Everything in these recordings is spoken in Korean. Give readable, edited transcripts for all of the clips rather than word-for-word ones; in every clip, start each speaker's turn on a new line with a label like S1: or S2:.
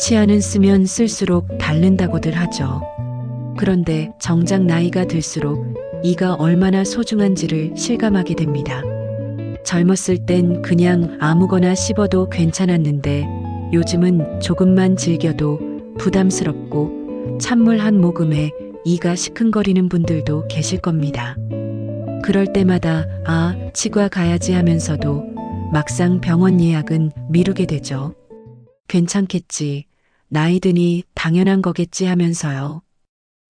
S1: 치아는 쓰면 쓸수록 닳는다고들 하죠. 그런데 정작 나이가 들수록 이가 얼마나 소중한지를 실감하게 됩니다. 젊었을 땐 그냥 아무거나 씹어도 괜찮았는데 요즘은 조금만 즐겨도 부담스럽고 찬물 한 모금에 이가 시큰거리는 분들도 계실 겁니다. 그럴 때마다 치과 가야지 하면서도 막상 병원 예약은 미루게 되죠. 괜찮겠지, 나이 드니 당연한 거겠지 하면서요.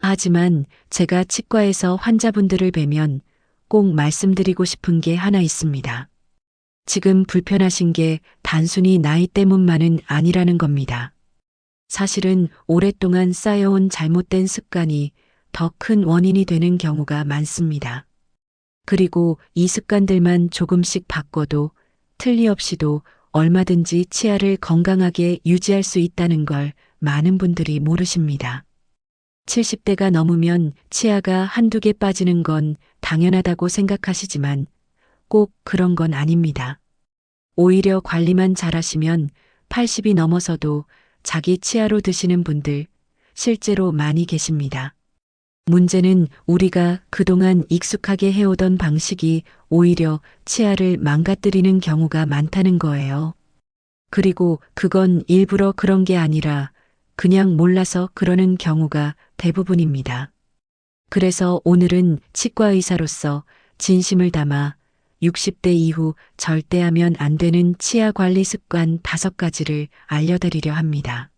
S1: 하지만 제가 치과에서 환자분들을 뵈면 꼭 말씀드리고 싶은 게 하나 있습니다. 지금 불편하신 게 단순히 나이 때문만은 아니라는 겁니다. 사실은 오랫동안 쌓여온 잘못된 습관이 더 큰 원인이 되는 경우가 많습니다. 그리고 이 습관들만 조금씩 바꿔도 틀림없이도 얼마든지 치아를 건강하게 유지할 수 있다는 걸 많은 분들이 모르십니다. 70대가 넘으면 치아가 한두 개 빠지는 건 당연하다고 생각하시지만 꼭 그런 건 아닙니다. 오히려 관리만 잘하시면 80이 넘어서도 자기 치아로 드시는 분들 실제로 많이 계십니다. 문제는 우리가 그동안 익숙하게 해오던 방식이 오히려 치아를 망가뜨리는 경우가 많다는 거예요. 그리고 그건 일부러 그런 게 아니라 그냥 몰라서 그러는 경우가 대부분입니다. 그래서 오늘은 치과 의사로서 진심을 담아 60대 이후 절대 하면 안 되는 치아 관리 습관 5가지를 알려드리려 합니다.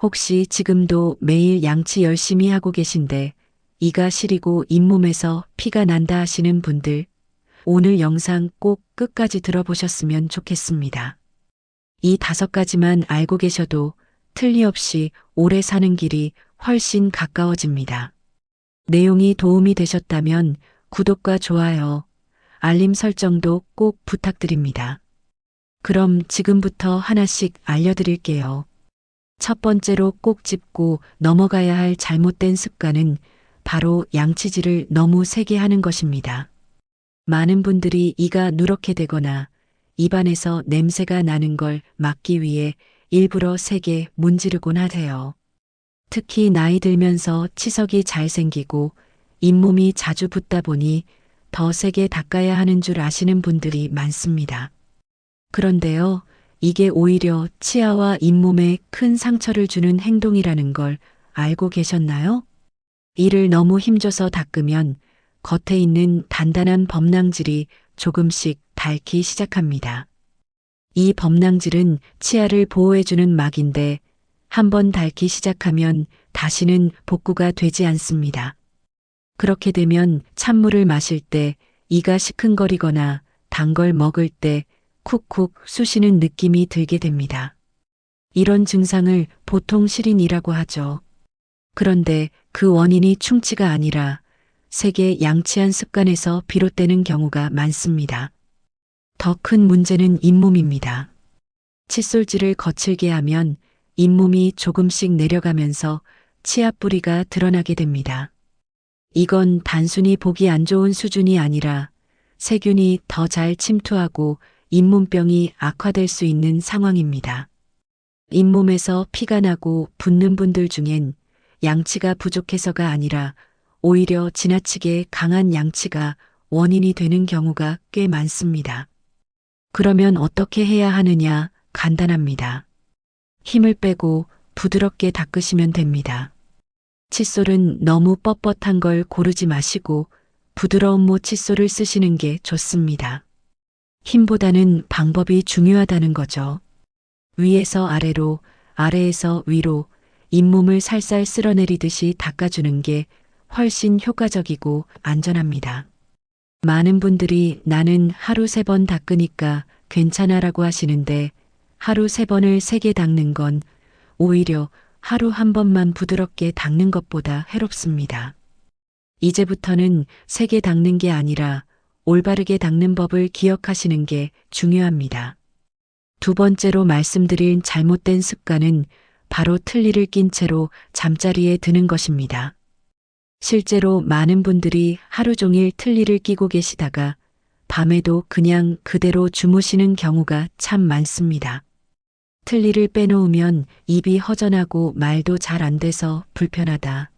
S1: 혹시 지금도 매일 양치 열심히 하고 계신데 이가 시리고 잇몸에서 피가 난다 하시는 분들, 오늘 영상 꼭 끝까지 들어보셨으면 좋겠습니다. 이 5가지만 알고 계셔도 틀림없이 오래 사는 길이 훨씬 가까워집니다. 내용이 도움이 되셨다면 구독과 좋아요, 알림 설정도 꼭 부탁드립니다. 그럼 지금부터 하나씩 알려드릴게요. 첫 번째로 꼭 짚고 넘어가야 할 잘못된 습관은 바로 양치질을 너무 세게 하는 것입니다. 많은 분들이 이가 누렇게 되거나 입안에서 냄새가 나는 걸 막기 위해 일부러 세게 문지르곤 하세요. 특히 나이 들면서 치석이 잘 생기고 잇몸이 자주 붓다 보니 더 세게 닦아야 하는 줄 아시는 분들이 많습니다. 그런데요, 이게 오히려 치아와 잇몸에 큰 상처를 주는 행동이라는 걸 알고 계셨나요? 이를 너무 힘줘서 닦으면 겉에 있는 단단한 범낭질이 조금씩 닳기 시작합니다. 이 범낭질은 치아를 보호해주는 막인데 한번 닳기 시작하면 다시는 복구가 되지 않습니다. 그렇게 되면 찬물을 마실 때 이가 시큰거리거나 단 걸 먹을 때 쿡쿡 쑤시는 느낌이 들게 됩니다. 이런 증상을 보통 시린이라고 하죠. 그런데 그 원인이 충치가 아니라 세게 양치한 습관에서 비롯되는 경우가 많습니다. 더 큰 문제는 잇몸입니다. 칫솔질을 거칠게 하면 잇몸이 조금씩 내려가면서 치아 뿌리가 드러나게 됩니다. 이건 단순히 보기 안 좋은 수준이 아니라 세균이 더 잘 침투하고 잇몸병이 악화될 수 있는 상황입니다. 잇몸에서 피가 나고 붓는 분들 중엔 양치가 부족해서가 아니라 오히려 지나치게 강한 양치가 원인이 되는 경우가 꽤 많습니다. 그러면 어떻게 해야 하느냐? 간단합니다. 힘을 빼고 부드럽게 닦으시면 됩니다. 칫솔은 너무 뻣뻣한 걸 고르지 마시고 부드러운 모 칫솔을 쓰시는 게 좋습니다. 힘보다는 방법이 중요하다는 거죠. 위에서 아래로, 아래에서 위로 잇몸을 살살 쓸어내리듯이 닦아주는 게 훨씬 효과적이고 안전합니다. 많은 분들이 나는 하루 3번 닦으니까 괜찮아라고 하시는데 하루 3번을 세게 닦는 건 오히려 하루 1번만 부드럽게 닦는 것보다 해롭습니다. 이제부터는 세게 닦는 게 아니라 올바르게 닦는 법을 기억하시는 게 중요합니다. 두 번째로 말씀드린 잘못된 습관은 바로 틀니를 낀 채로 잠자리에 드는 것입니다. 실제로 많은 분들이 하루 종일 틀니를 끼고 계시다가 밤에도 그냥 그대로 주무시는 경우가 참 많습니다. 틀니를 빼놓으면 입이 허전하고 말도 잘 안 돼서 불편하다.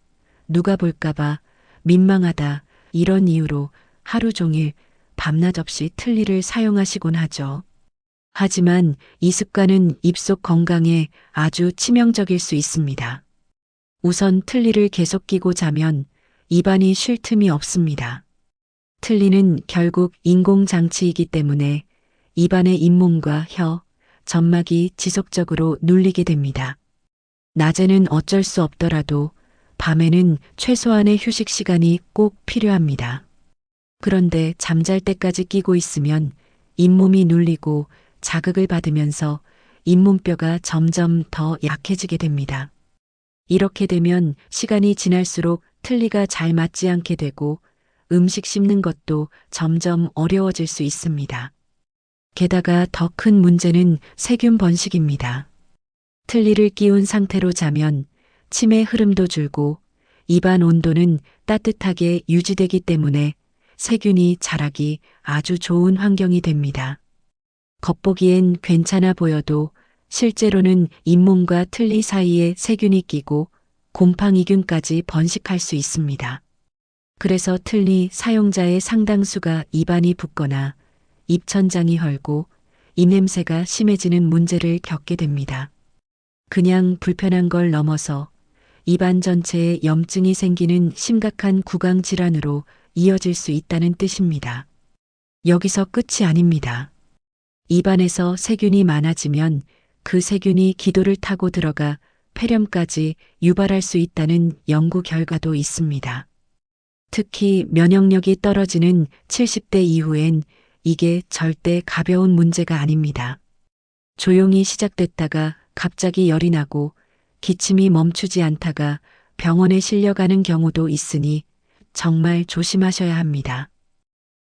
S1: 누가 볼까봐 민망하다. 이런 이유로 하루 종일 밤낮 없이 틀니를 사용하시곤 하죠. 하지만 이 습관은 입속 건강에 아주 치명적일 수 있습니다. 우선 틀니를 계속 끼고 자면 입안이 쉴 틈이 없습니다. 틀니는 결국 인공장치이기 때문에 입안의 잇몸과 혀, 점막이 지속적으로 눌리게 됩니다. 낮에는 어쩔 수 없더라도 밤에는 최소한의 휴식 시간이 꼭 필요합니다. 그런데 잠잘 때까지 끼고 있으면 잇몸이 눌리고 자극을 받으면서 잇몸뼈가 점점 더 약해지게 됩니다. 이렇게 되면 시간이 지날수록 틀니가 잘 맞지 않게 되고 음식 씹는 것도 점점 어려워질 수 있습니다. 게다가 더 큰 문제는 세균 번식입니다. 틀니를 끼운 상태로 자면 침의 흐름도 줄고 입안 온도는 따뜻하게 유지되기 때문에 세균이 자라기 아주 좋은 환경이 됩니다. 겉보기엔 괜찮아 보여도 실제로는 잇몸과 틀니 사이에 세균이 끼고 곰팡이균까지 번식할 수 있습니다. 그래서 틀니 사용자의 상당수가 입안이 붓거나 입천장이 헐고 입냄새가 심해지는 문제를 겪게 됩니다. 그냥 불편한 걸 넘어서 입안 전체에 염증이 생기는 심각한 구강 질환으로 이어질 수 있다는 뜻입니다. 여기서 끝이 아닙니다. 입안에서 세균이 많아지면 그 세균이 기도를 타고 들어가 폐렴까지 유발할 수 있다는 연구 결과도 있습니다. 특히 면역력이 떨어지는 70대 이후엔 이게 절대 가벼운 문제가 아닙니다. 조용히 시작됐다가 갑자기 열이 나고 기침이 멈추지 않다가 병원에 실려가는 경우도 있으니 정말 조심하셔야 합니다.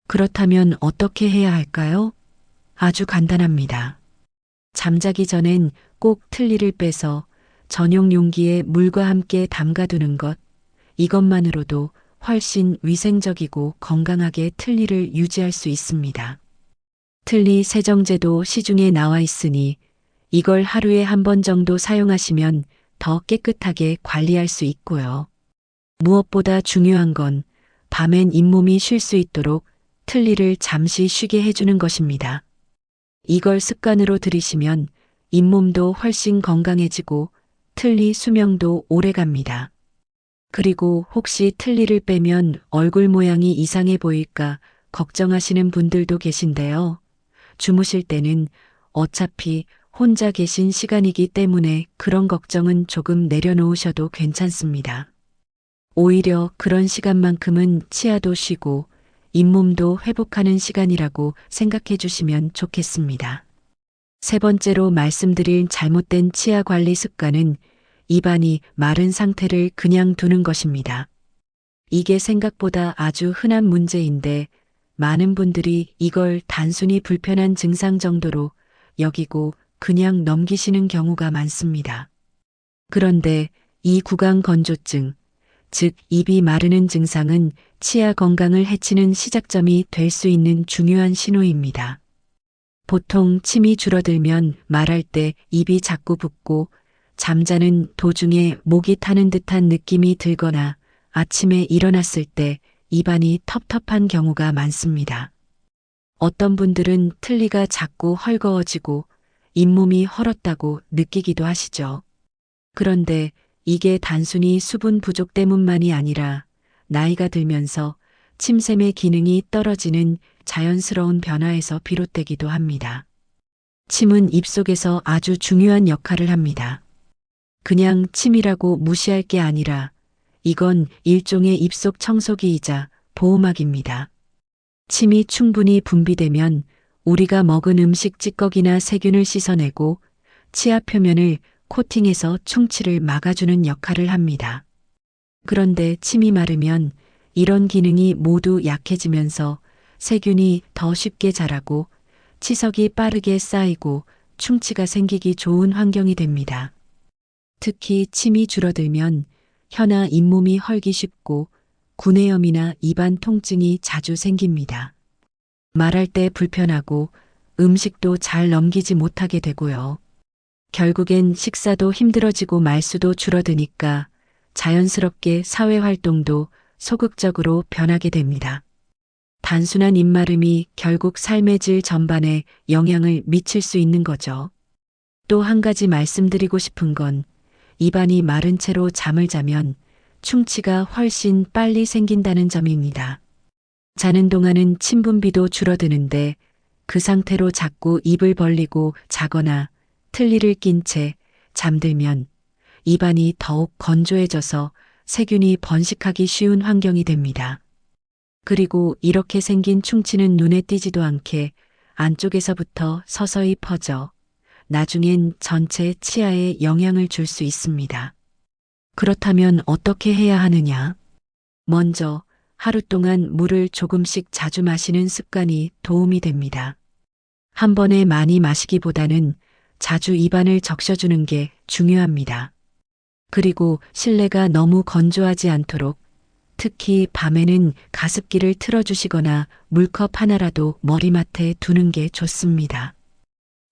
S1: 그렇다면 어떻게 해야 할까요? 아주 간단합니다. 잠자기 전엔 꼭 틀니를 빼서 전용 용기에 물과 함께 담가두는 것, 이것만으로도 훨씬 위생적이고 건강하게 틀니를 유지할 수 있습니다. 틀니 세정제도 시중에 나와 있으니 이걸 하루에 한 번 정도 사용하시면 더 깨끗하게 관리할 수 있고요. 무엇보다 중요한 건 밤엔 잇몸이 쉴 수 있도록 틀니를 잠시 쉬게 해주는 것입니다. 이걸 습관으로 들이시면 잇몸도 훨씬 건강해지고 틀니 수명도 오래 갑니다. 그리고 혹시 틀니를 빼면 얼굴 모양이 이상해 보일까 걱정하시는 분들도 계신데요. 주무실 때는 어차피 혼자 계신 시간이기 때문에 그런 걱정은 조금 내려놓으셔도 괜찮습니다. 오히려 그런 시간만큼은 치아도 쉬고 잇몸도 회복하는 시간이라고 생각해 주시면 좋겠습니다. 세 번째로 말씀드릴 잘못된 치아 관리 습관은 입안이 마른 상태를 그냥 두는 것입니다. 이게 생각보다 아주 흔한 문제인데 많은 분들이 이걸 단순히 불편한 증상 정도로 여기고 그냥 넘기시는 경우가 많습니다. 그런데 이 구강 건조증, 즉 입이 마르는 증상은 치아 건강을 해치는 시작점이 될 수 있는 중요한 신호입니다. 보통 침이 줄어들면 말할 때 입이 자꾸 붓고 잠자는 도중에 목이 타는 듯한 느낌이 들거나 아침에 일어났을 때 입안이 텁텁한 경우가 많습니다. 어떤 분들은 틀니가 자꾸 헐거워지고 잇몸이 헐었다고 느끼기도 하시죠. 그런데 이게 단순히 수분 부족 때문만이 아니라 나이가 들면서 침샘의 기능이 떨어지는 자연스러운 변화에서 비롯되기도 합니다. 침은 입속에서 아주 중요한 역할을 합니다. 그냥 침이라고 무시할 게 아니라 이건 일종의 입속 청소기이자 보호막입니다. 침이 충분히 분비되면 우리가 먹은 음식 찌꺼기나 세균을 씻어내고 치아 표면을 코팅해서 충치를 막아주는 역할을 합니다. 그런데 침이 마르면 이런 기능이 모두 약해지면서 세균이 더 쉽게 자라고 치석이 빠르게 쌓이고 충치가 생기기 좋은 환경이 됩니다. 특히 침이 줄어들면 혀나 잇몸이 헐기 쉽고 구내염이나 입안 통증이 자주 생깁니다. 말할 때 불편하고 음식도 잘 넘기지 못하게 되고요. 결국엔 식사도 힘들어지고 말수도 줄어드니까 자연스럽게 사회 활동도 소극적으로 변하게 됩니다. 단순한 입마름이 결국 삶의 질 전반에 영향을 미칠 수 있는 거죠. 또 한 가지 말씀드리고 싶은 건 입안이 마른 채로 잠을 자면 충치가 훨씬 빨리 생긴다는 점입니다. 자는 동안은 침분비도 줄어드는데 그 상태로 자꾸 입을 벌리고 자거나 틀니를 낀 채 잠들면 입안이 더욱 건조해져서 세균이 번식하기 쉬운 환경이 됩니다. 그리고 이렇게 생긴 충치는 눈에 띄지도 않게 안쪽에서부터 서서히 퍼져 나중엔 전체 치아에 영향을 줄 수 있습니다. 그렇다면 어떻게 해야 하느냐? 먼저 하루 동안 물을 조금씩 자주 마시는 습관이 도움이 됩니다. 한 번에 많이 마시기보다는 자주 입안을 적셔주는 게 중요합니다. 그리고 실내가 너무 건조하지 않도록 특히 밤에는 가습기를 틀어주시거나 물컵 하나라도 머리맡에 두는 게 좋습니다.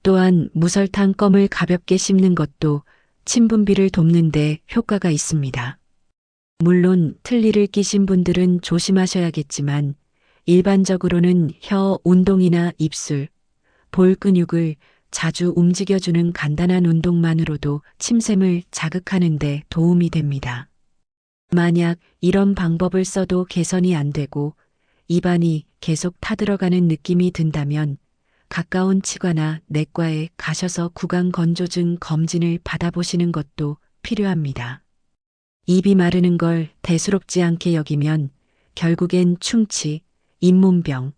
S1: 또한 무설탕 껌을 가볍게 씹는 것도 침분비를 돕는 데 효과가 있습니다. 물론 틀니를 끼신 분들은 조심하셔야겠지만 일반적으로는 혀 운동이나 입술, 볼 근육을 자주 움직여주는 간단한 운동만으로도 침샘을 자극하는 데 도움이 됩니다. 만약 이런 방법을 써도 개선이 안 되고 입안이 계속 타들어가는 느낌이 든다면 가까운 치과나 내과에 가셔서 구강 건조증 검진을 받아보시는 것도 필요합니다. 입이 마르는 걸 대수롭지 않게 여기면 결국엔 충치, 잇몸병,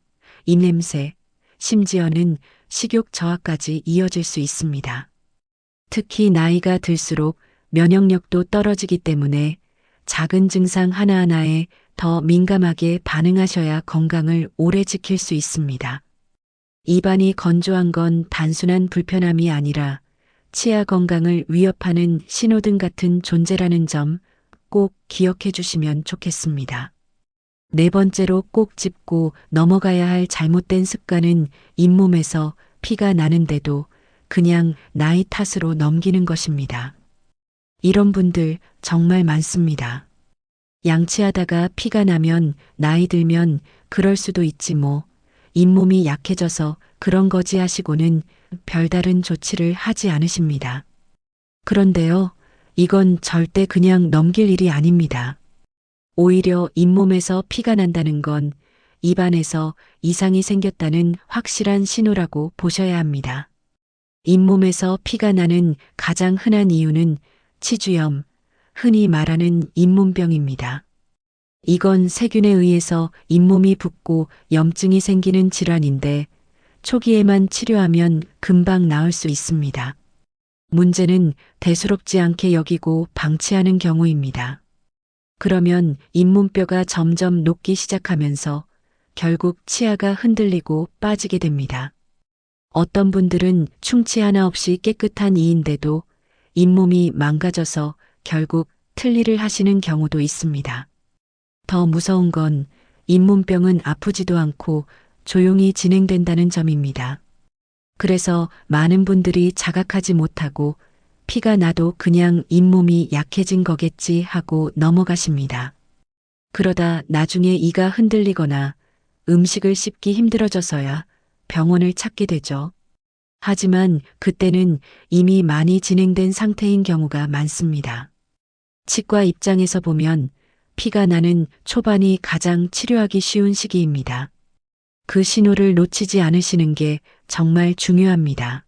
S1: 입냄새, 심지어는 식욕 저하까지 이어질 수 있습니다. 특히 나이가 들수록 면역력도 떨어지기 때문에 작은 증상 하나하나에 더 민감하게 반응하셔야 건강을 오래 지킬 수 있습니다. 입안이 건조한 건 단순한 불편함이 아니라 치아 건강을 위협하는 신호등 같은 존재라는 점 꼭 기억해 주시면 좋겠습니다. 네 번째로 꼭 짚고 넘어가야 할 잘못된 습관은 잇몸에서 피가 나는데도 그냥 나이 탓으로 넘기는 것입니다. 이런 분들 정말 많습니다. 양치하다가 피가 나면 나이 들면 그럴 수도 있지 뭐 잇몸이 약해져서 그런 거지 하시고는 별다른 조치를 하지 않으십니다. 그런데요, 이건 절대 그냥 넘길 일이 아닙니다. 오히려 잇몸에서 피가 난다는 건 입안에서 이상이 생겼다는 확실한 신호라고 보셔야 합니다. 잇몸에서 피가 나는 가장 흔한 이유는 치주염, 흔히 말하는 잇몸병입니다. 이건 세균에 의해서 잇몸이 붓고 염증이 생기는 질환인데 초기에만 치료하면 금방 나을 수 있습니다. 문제는 대수롭지 않게 여기고 방치하는 경우입니다. 그러면 잇몸뼈가 점점 녹기 시작하면서 결국 치아가 흔들리고 빠지게 됩니다. 어떤 분들은 충치 하나 없이 깨끗한 이인데도 잇몸이 망가져서 결국 틀니를 하시는 경우도 있습니다. 더 무서운 건 잇몸병은 아프지도 않고 조용히 진행된다는 점입니다. 그래서 많은 분들이 자각하지 못하고 피가 나도 그냥 잇몸이 약해진 거겠지 하고 넘어가십니다. 그러다 나중에 이가 흔들리거나 음식을 씹기 힘들어져서야 병원을 찾게 되죠. 하지만 그때는 이미 많이 진행된 상태인 경우가 많습니다. 치과 입장에서 보면 피가 나는 초반이 가장 치료하기 쉬운 시기입니다. 그 신호를 놓치지 않으시는 게 정말 중요합니다.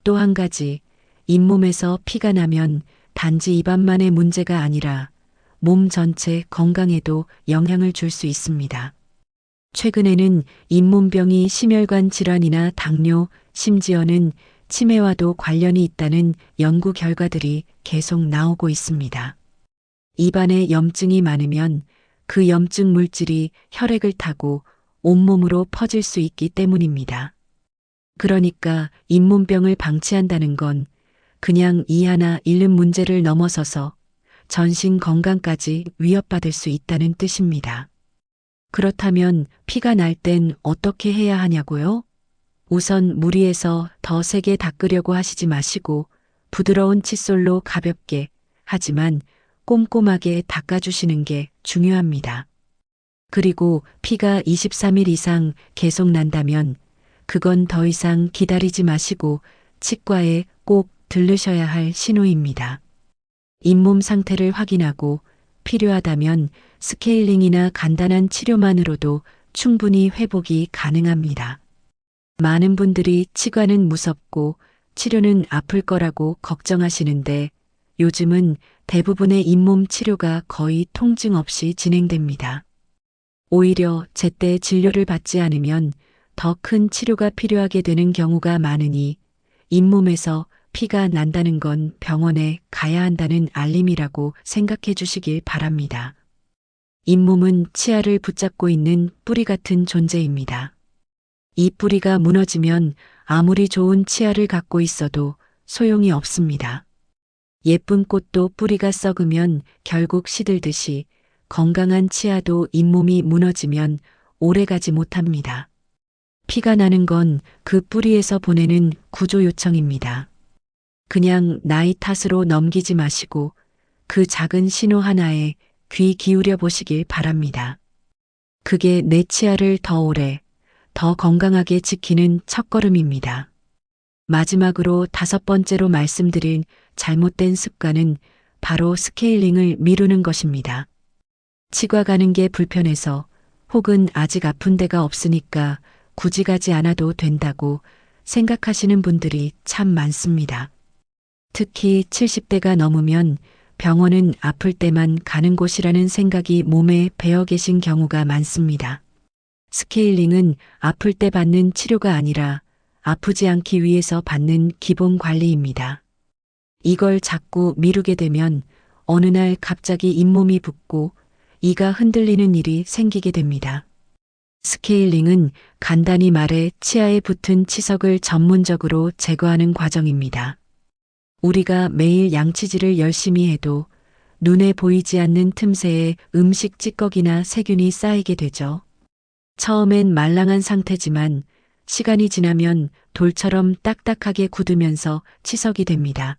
S1: 또 한 가지, 잇몸에서 피가 나면 단지 입안만의 문제가 아니라 몸 전체 건강에도 영향을 줄 수 있습니다. 최근에는 잇몸병이 심혈관 질환이나 당뇨, 심지어는 치매와도 관련이 있다는 연구 결과들이 계속 나오고 있습니다. 입안에 염증이 많으면 그 염증 물질이 혈액을 타고 온몸으로 퍼질 수 있기 때문입니다. 그러니까 잇몸병을 방치한다는 건 그냥 이 하나 잃는 문제를 넘어서서 전신 건강까지 위협받을 수 있다는 뜻입니다. 그렇다면 피가 날 땐 어떻게 해야 하냐고요? 우선 무리해서 더 세게 닦으려고 하시지 마시고 부드러운 칫솔로 가볍게 하지만 꼼꼼하게 닦아주시는 게 중요합니다. 그리고 피가 23일 이상 계속 난다면 그건 더 이상 기다리지 마시고 치과에 꼭 들르셔야 할 신호입니다. 잇몸 상태를 확인하고 필요하다면 스케일링이나 간단한 치료만으로도 충분히 회복이 가능합니다. 많은 분들이 치과는 무섭고 치료는 아플 거라고 걱정하시는데 요즘은 대부분의 잇몸 치료가 거의 통증 없이 진행됩니다. 오히려 제때 진료를 받지 않으면 더 큰 치료가 필요하게 되는 경우가 많으니 잇몸에서 피가 난다는 건 병원에 가야 한다는 알림이라고 생각해 주시길 바랍니다. 잇몸은 치아를 붙잡고 있는 뿌리 같은 존재입니다. 이 뿌리가 무너지면 아무리 좋은 치아를 갖고 있어도 소용이 없습니다. 예쁜 꽃도 뿌리가 썩으면 결국 시들듯이 건강한 치아도 잇몸이 무너지면 오래가지 못합니다. 피가 나는 건 그 뿌리에서 보내는 구조 요청입니다. 그냥 나이 탓으로 넘기지 마시고 그 작은 신호 하나에 귀 기울여 보시길 바랍니다. 그게 내 치아를 더 오래, 더 건강하게 지키는 첫걸음입니다. 마지막으로 5번째로 말씀드린 잘못된 습관은 바로 스케일링을 미루는 것입니다. 치과 가는 게 불편해서 혹은 아직 아픈 데가 없으니까 굳이 가지 않아도 된다고 생각하시는 분들이 참 많습니다. 특히 70대가 넘으면 병원은 아플 때만 가는 곳이라는 생각이 몸에 배어 계신 경우가 많습니다. 스케일링은 아플 때 받는 치료가 아니라 아프지 않기 위해서 받는 기본 관리입니다. 이걸 자꾸 미루게 되면 어느 날 갑자기 잇몸이 붓고 이가 흔들리는 일이 생기게 됩니다. 스케일링은 간단히 말해 치아에 붙은 치석을 전문적으로 제거하는 과정입니다. 우리가 매일 양치질을 열심히 해도 눈에 보이지 않는 틈새에 음식 찌꺼기나 세균이 쌓이게 되죠. 처음엔 말랑한 상태지만 시간이 지나면 돌처럼 딱딱하게 굳으면서 치석이 됩니다.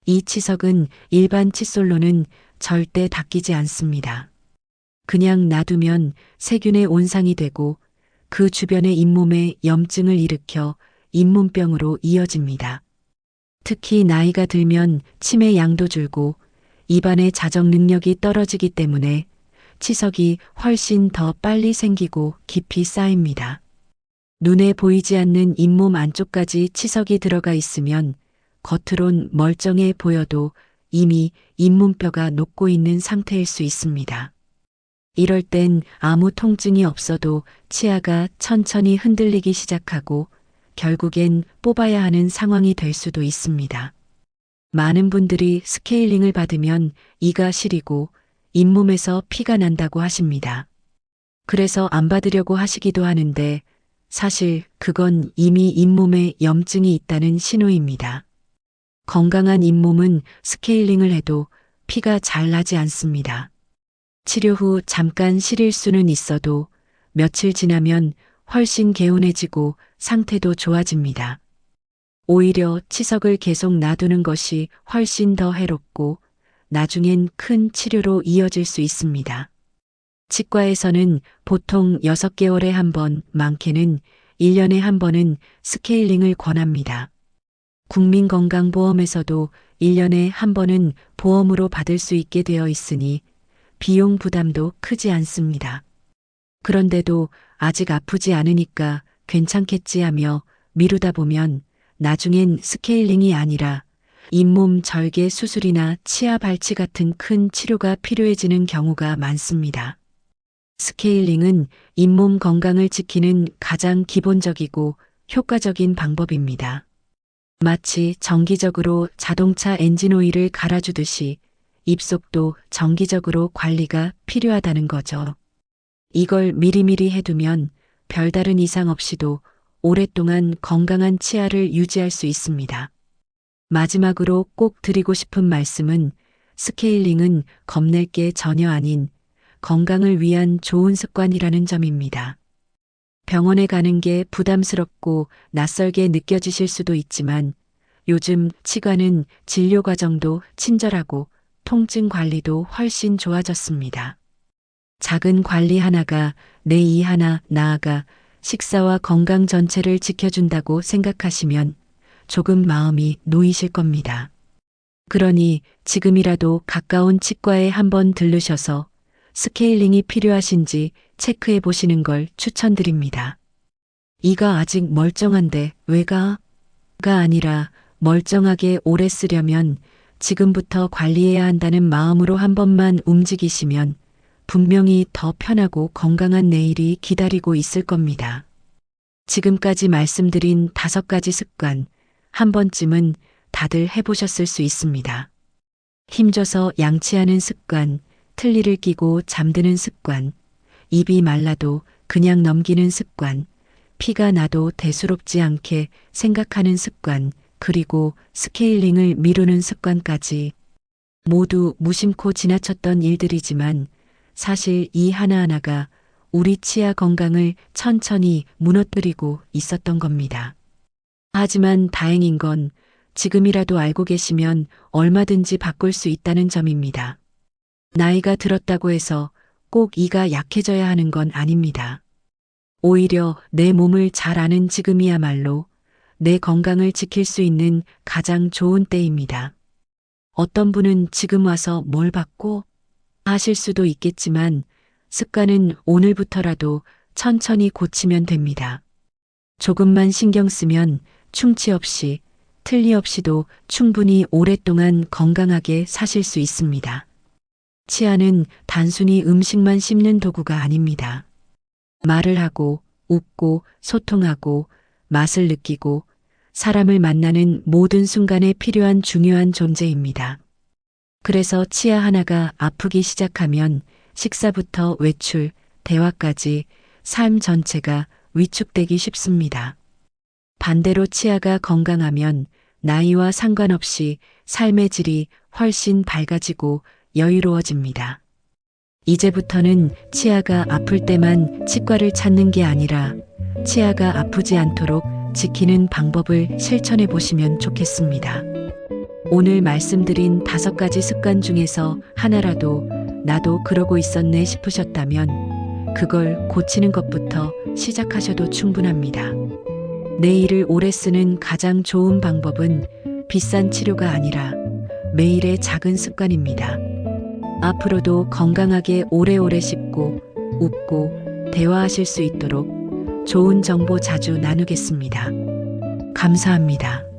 S1: 이 치석은 일반 칫솔로는 절대 닦이지 않습니다. 그냥 놔두면 세균의 온상이 되고 그 주변의 잇몸에 염증을 일으켜 잇몸병으로 이어집니다. 특히 나이가 들면 침의 양도 줄고 입안의 자정 능력이 떨어지기 때문에 치석이 훨씬 더 빨리 생기고 깊이 쌓입니다. 눈에 보이지 않는 잇몸 안쪽까지 치석이 들어가 있으면 겉으론 멀쩡해 보여도 이미 잇몸뼈가 녹고 있는 상태일 수 있습니다. 이럴 땐 아무 통증이 없어도 치아가 천천히 흔들리기 시작하고 결국엔 뽑아야 하는 상황이 될 수도 있습니다. 많은 분들이 스케일링을 받으면 이가 시리고 잇몸에서 피가 난다고 하십니다. 그래서 안 받으려고 하시기도 하는데 사실 그건 이미 잇몸에 염증이 있다는 신호입니다. 건강한 잇몸은 스케일링을 해도 피가 잘 나지 않습니다. 치료 후 잠깐 시릴 수는 있어도 며칠 지나면 훨씬 개운해지고 상태도 좋아집니다. 오히려 치석을 계속 놔두는 것이 훨씬 더 해롭고 나중엔 큰 치료로 이어질 수 있습니다. 치과에서는 보통 6개월에 한 번, 많게는 1년에 한 번은 스케일링을 권합니다. 국민건강보험에서도 1년에 한 번은 보험으로 받을 수 있게 되어 있으니 비용 부담도 크지 않습니다. 그런데도 아직 아프지 않으니까 괜찮겠지 하며 미루다 보면 나중엔 스케일링이 아니라 잇몸 절개 수술이나 치아 발치 같은 큰 치료가 필요해지는 경우가 많습니다. 스케일링은 잇몸 건강을 지키는 가장 기본적이고 효과적인 방법입니다. 마치 정기적으로 자동차 엔진 오일을 갈아주듯이 입속도 정기적으로 관리가 필요하다는 거죠. 이걸 미리미리 해두면 별다른 이상 없이도 오랫동안 건강한 치아를 유지할 수 있습니다. 마지막으로 꼭 드리고 싶은 말씀은 스케일링은 겁낼 게 전혀 아닌 건강을 위한 좋은 습관이라는 점입니다. 병원에 가는 게 부담스럽고 낯설게 느껴지실 수도 있지만 요즘 치과는 진료 과정도 친절하고 통증 관리도 훨씬 좋아졌습니다. 작은 관리 하나가 내 이 하나 나아가 식사와 건강 전체를 지켜준다고 생각하시면 조금 마음이 놓이실 겁니다. 그러니 지금이라도 가까운 치과에 한번 들르셔서 스케일링이 필요하신지 체크해 보시는 걸 추천드립니다. 이가 아직 멀쩡한데 왜가 아니라 멀쩡하게 오래 쓰려면 지금부터 관리해야 한다는 마음으로 한 번만 움직이시면 분명히 더 편하고 건강한 내일이 기다리고 있을 겁니다. 지금까지 말씀드린 5가지 습관, 한 번쯤은 다들 해보셨을 수 있습니다. 힘줘서 양치하는 습관, 틀니를 끼고 잠드는 습관, 입이 말라도 그냥 넘기는 습관, 피가 나도 대수롭지 않게 생각하는 습관, 그리고 스케일링을 미루는 습관까지 모두 무심코 지나쳤던 일들이지만 사실 이 하나하나가 우리 치아 건강을 천천히 무너뜨리고 있었던 겁니다. 하지만 다행인 건 지금이라도 알고 계시면 얼마든지 바꿀 수 있다는 점입니다. 나이가 들었다고 해서 꼭 이가 약해져야 하는 건 아닙니다. 오히려 내 몸을 잘 아는 지금이야말로 내 건강을 지킬 수 있는 가장 좋은 때입니다. 어떤 분은 지금 와서 뭘 바꿔? 하실 수도 있겠지만 습관은 오늘부터라도 천천히 고치면 됩니다. 조금만 신경 쓰면 충치 없이, 틀니 없이도 충분히 오랫동안 건강하게 사실 수 있습니다. 치아는 단순히 음식만 씹는 도구가 아닙니다. 말을 하고, 웃고, 소통하고, 맛을 느끼고, 사람을 만나는 모든 순간에 필요한 중요한 존재입니다. 그래서 치아 하나가 아프기 시작하면 식사부터 외출, 대화까지 삶 전체가 위축되기 쉽습니다. 반대로 치아가 건강하면 나이와 상관없이 삶의 질이 훨씬 밝아지고 여유로워집니다. 이제부터는 치아가 아플 때만 치과를 찾는 게 아니라 치아가 아프지 않도록 지키는 방법을 실천해 보시면 좋겠습니다. 오늘 말씀드린 5가지 습관 중에서 하나라도 나도 그러고 있었네 싶으셨다면 그걸 고치는 것부터 시작하셔도 충분합니다. 내 이를 오래 쓰는 가장 좋은 방법은 비싼 치료가 아니라 매일의 작은 습관입니다. 앞으로도 건강하게 오래오래 씹고 웃고 대화하실 수 있도록 좋은 정보 자주 나누겠습니다. 감사합니다.